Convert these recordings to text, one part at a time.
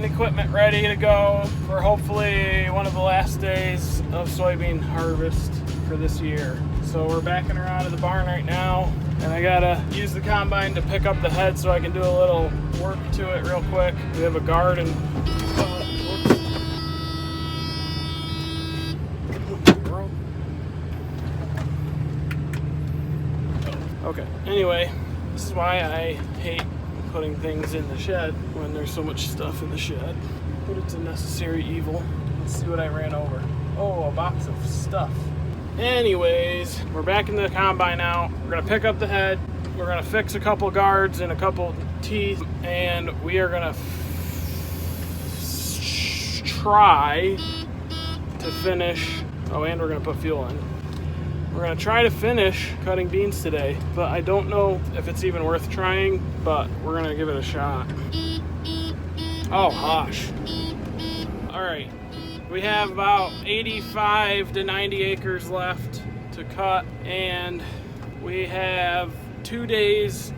getting equipment ready to go for hopefully one of the last days of soybean harvest for this year. So we're backing her out of the barn right now, and I gotta use the combine to pick up the head so I can do a little work to it real quick. We have a guard and okay, anyway, this is why I hate putting things in the shed when there's so much stuff in the shed. But it's a necessary evil. Let's see what I ran over. Oh, a box of stuff. Anyways, we're back in the combine now. We're gonna pick up the head. We're gonna fix a couple guards and a couple teeth, and we are gonna try to finish. Oh, and we're gonna put fuel in. We're gonna try to finish cutting beans today, but I don't know if it's even worth trying, but we're gonna give it a shot. Oh, gosh. All right, we have about 85 to 90 acres left to cut, and we have 2 days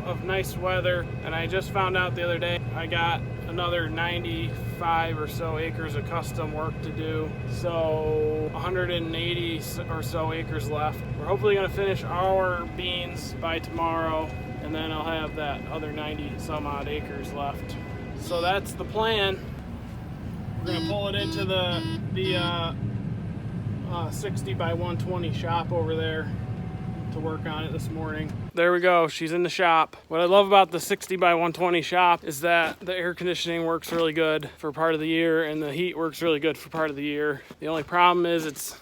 of nice weather, and I just found out the other day I got another 95 or so acres of custom work to do, so 180 or so acres left. We're hopefully going to finish our beans by tomorrow, and then I'll have that other 90 some odd acres left. So that's the plan. We're going to pull it into the 60 by 120 shop over there to work on it this morning. There we go, she's in the shop. What I love about the 60 by 120 shop is that the air conditioning works really good for part of the year, and the heat works really good for part of the year. The only problem is it's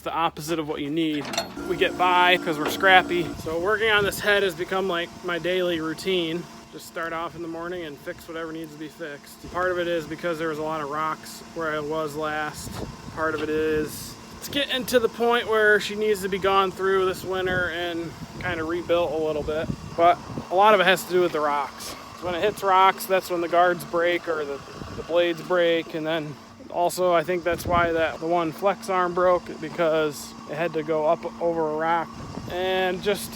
the opposite of what you need. We get by because we're scrappy. So working on this head has become like my daily routine. Just start off in the morning and fix whatever needs to be fixed. Part of it is because there was a lot of rocks where I was last. Part of it is it's getting to the point where she needs to be gone through this winter and kind of rebuilt a little bit. But a lot of it has to do with the rocks. When it hits rocks, that's when the guards break or the blades break. And then also I think that's why the one flex arm broke, because it had to go up over a rock and just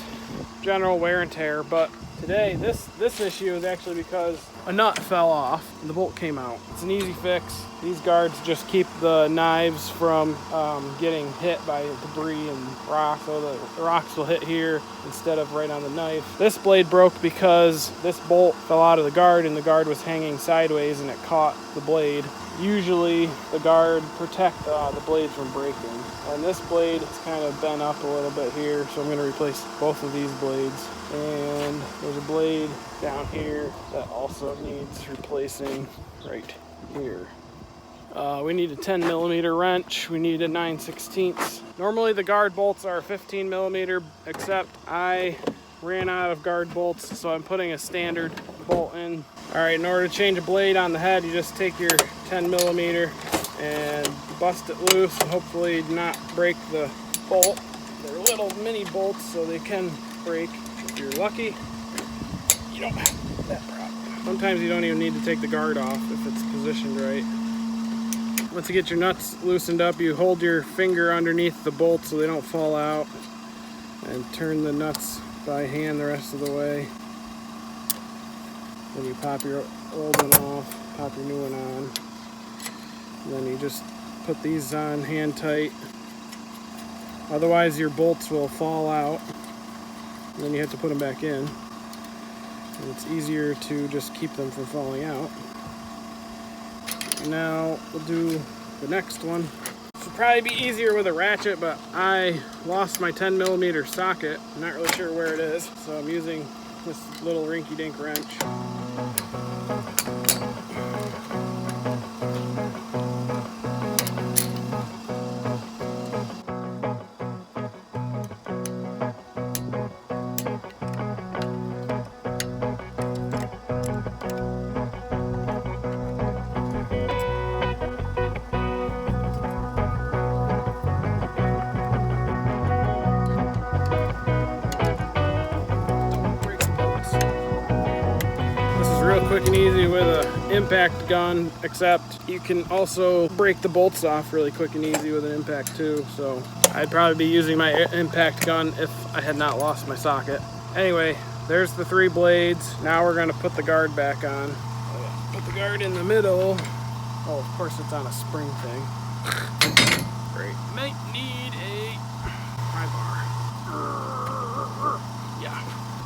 general wear and tear. But today, this issue is actually because a nut fell off and the bolt came out. It's an easy fix. These guards just keep the knives from getting hit by debris and rock, so the rocks will hit here instead of right on the knife. This blade broke because this bolt fell out of the guard and the guard was hanging sideways and it caught the blade. Usually the guard protect the blade from breaking. And this blade is kind of bent up a little bit here, so I'm going to replace both of these blades. And there's a blade down here that also needs replacing right here. We need a 10 millimeter wrench. We need a 9/16. Normally the guard bolts are 15 millimeter, except I ran out of guard bolts, so I'm putting a standard bolt in. All right, in order to change a blade on the head, you just take your 10 millimeter and bust it loose and hopefully not break the bolt. They're little mini bolts, so they can break. If you're lucky, you don't have that problem. Sometimes you don't even need to take the guard off if it's positioned right. Once you get your nuts loosened up, you hold your finger underneath the bolt so they don't fall out, and turn the nuts by hand the rest of the way. Then you pop your old one off, pop your new one on. And then you just put these on hand tight. Otherwise your bolts will fall out. And then you have to put them back in. And it's easier to just keep them from falling out. Now we'll do the next one. This would probably be easier with a ratchet, but I lost my 10 millimeter socket. I'm not really sure where it is, so I'm using this little rinky-dink wrench. Quick and easy with an impact gun, except you can also break the bolts off really quick and easy with an impact too. So I'd probably be using my impact gun if I had not lost my socket. Anyway, there's the 3 blades. Now we're going to put the guard back on. Put the guard in the middle. Oh, of course it's on a spring thing. Great. Might need a pry bar. Yeah.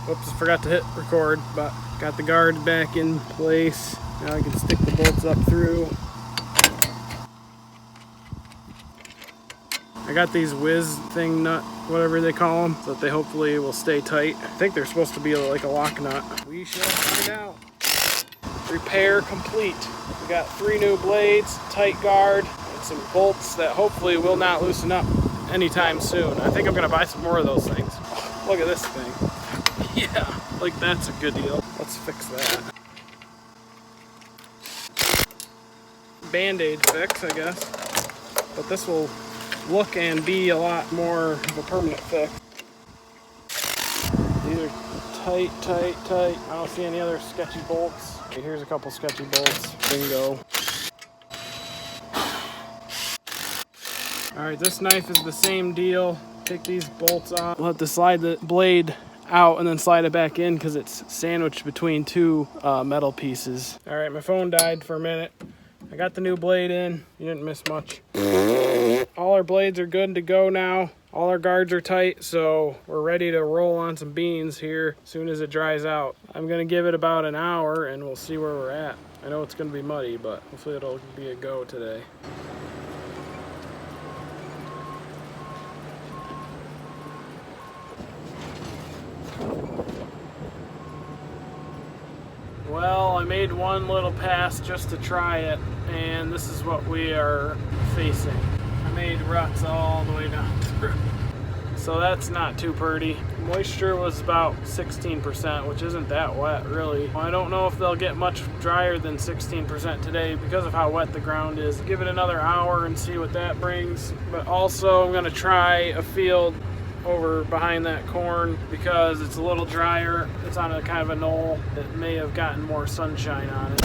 Whoops, forgot to hit record, but got the guard back in place. Now I can stick the bolts up through. I got these whiz thing nut, whatever they call them, so that they hopefully will stay tight. I think they're supposed to be like a lock nut. We shall find out. Repair complete. We got 3 new blades, tight guard, and some bolts that hopefully will not loosen up anytime soon. I think I'm gonna buy some more of those things. Look at this thing. Yeah, like that's a good deal. Let's fix that. Band-aid fix, I guess. But this will look and be a lot more of a permanent fix. These are tight, tight, tight. I don't see any other sketchy bolts. Okay, here's a couple sketchy bolts. Bingo. Alright, this knife is the same deal. Take these bolts off. We'll have to slide the blade out and then slide it back in because it's sandwiched between 2 metal pieces. Alright, my phone died for a minute. I got the new blade in. You didn't miss much. All our blades are good to go now. All our guards are tight, so we're ready to roll on some beans here as soon as it dries out. I'm gonna give it about an hour and we'll see where we're at. I know it's gonna be muddy, but hopefully it'll be a go today. Well, I made one little pass just to try it, and this is what we are facing. I made ruts all the way down through. So that's not too pretty. Moisture was about 16%, which isn't that wet, really. I don't know if they'll get much drier than 16% today because of how wet the ground is. Give it another hour and see what that brings. But also, I'm gonna try a field over behind that corn because it's a little drier. It's on a kind of a knoll that may have gotten more sunshine on it.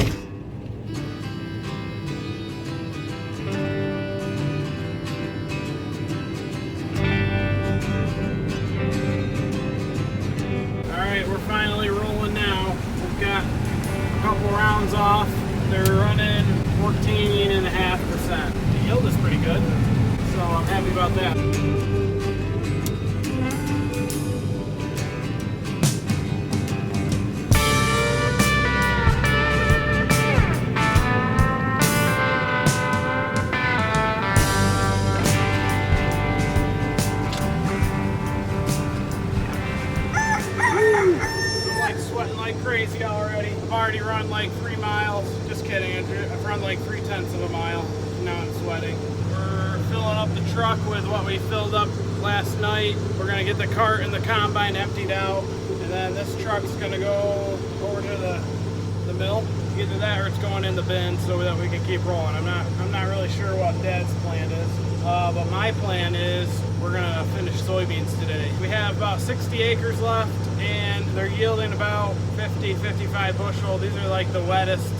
Alright, we're finally rolling now. We've got a couple rounds off. They're running 14.5%. The yield is pretty good, so I'm happy about that. Crazy already. I've already run like 3 miles. Just kidding. I've run like 3/10 of a mile. Now I'm sweating. We're filling up the truck with what we filled up last night. We're gonna get the cart and the combine emptied out, and then this truck's gonna go over to the mill. Either that or it's going in the bin so that we can keep rolling. I'm not really sure what Dad's plan is. But my plan is we're gonna finish soybeans today. We have about 60 acres left and they're yielding about 50-55 bushel. These are like the wettest,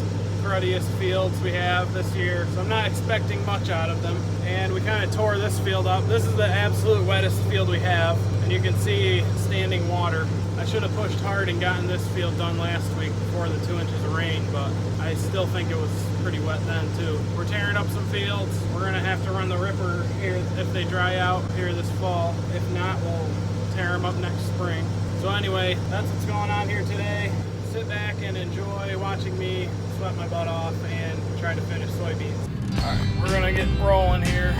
cruddiest fields we have this year. So I'm not expecting much out of them. And we kind of tore this field up. This is the absolute wettest field we have. And you can see standing water. I should have pushed hard and gotten this field done last week before the 2 inches of rain, but I still think it was pretty wet then too. We're tearing up some fields. We're gonna have to run the ripper here if they dry out here this fall. If not, we'll tear them up next spring. So anyway, that's what's going on here today. Sit back and enjoy watching me sweat my butt off and try to finish soybeans. All right, we're gonna get rolling here.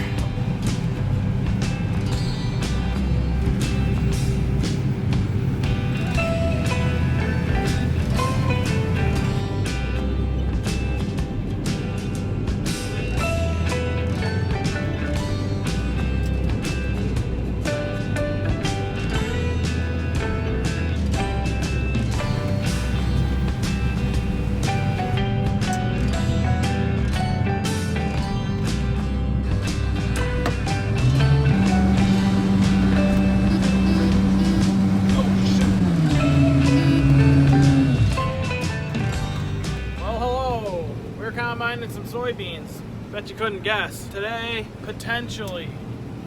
Combining some soybeans. Bet you couldn't guess. Today, potentially,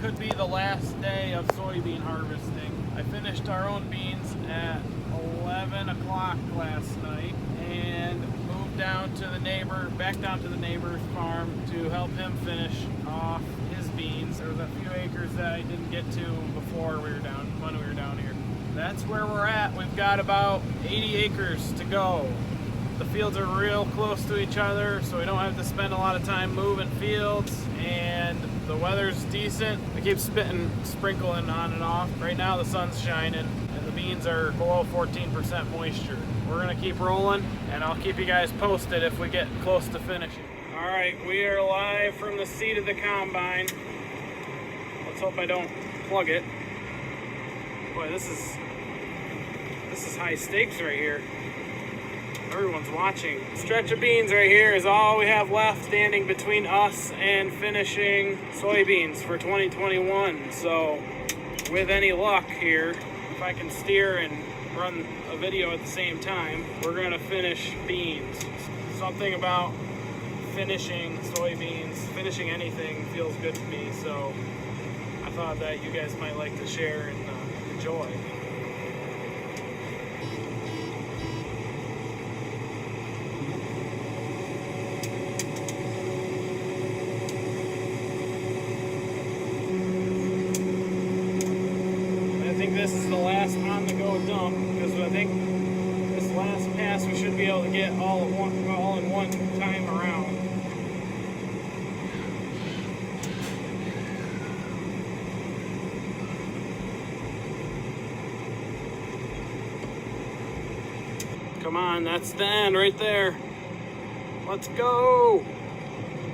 could be the last day of soybean harvesting. I finished our own beans at 11 o'clock last night and moved headed down to the back down to the neighbor's farm to help him finish off his beans. There was a few acres that I didn't get to before when we were down here. That's where we're at. We've got about 80 acres to go. The fields are real close to each other, so we don't have to spend a lot of time moving fields, and the weather's decent. I keep sprinkling on and off. Right now the sun's shining and the beans are below 14% moisture. We're gonna keep rolling, and I'll keep you guys posted if we get close to finishing. All right, we are live from the seat of the combine. Let's hope I don't plug it. Boy, this is high stakes right here. Everyone's watching. Stretch of beans right here is all we have left standing between us and finishing soybeans for 2021. So with any luck here, if I can steer and run a video at the same time, we're gonna finish beans. Something about finishing soybeans, finishing anything feels good to me. So I thought that you guys might like to share and enjoy. This is the last on-the-go dump, because I think this last pass we should be able to get all in one time around. Come on, that's the end right there. Let's go.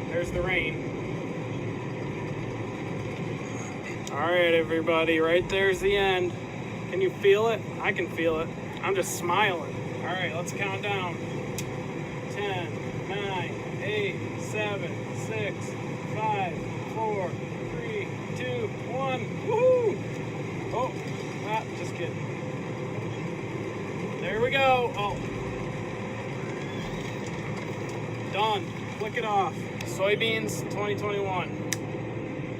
There's the rain. All right, everybody, right there's the end. Can you feel it? I can feel it. I'm just smiling. All right, let's count down. 10, 9, 8, 7, 6, 5, 4, 3, 2, 1. Woohoo! Oh, just kidding. There we go. Oh. Done. Click it off. Soybeans 2021.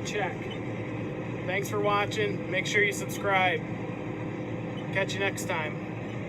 Check. Thanks for watching. Make sure you subscribe. Catch you next time.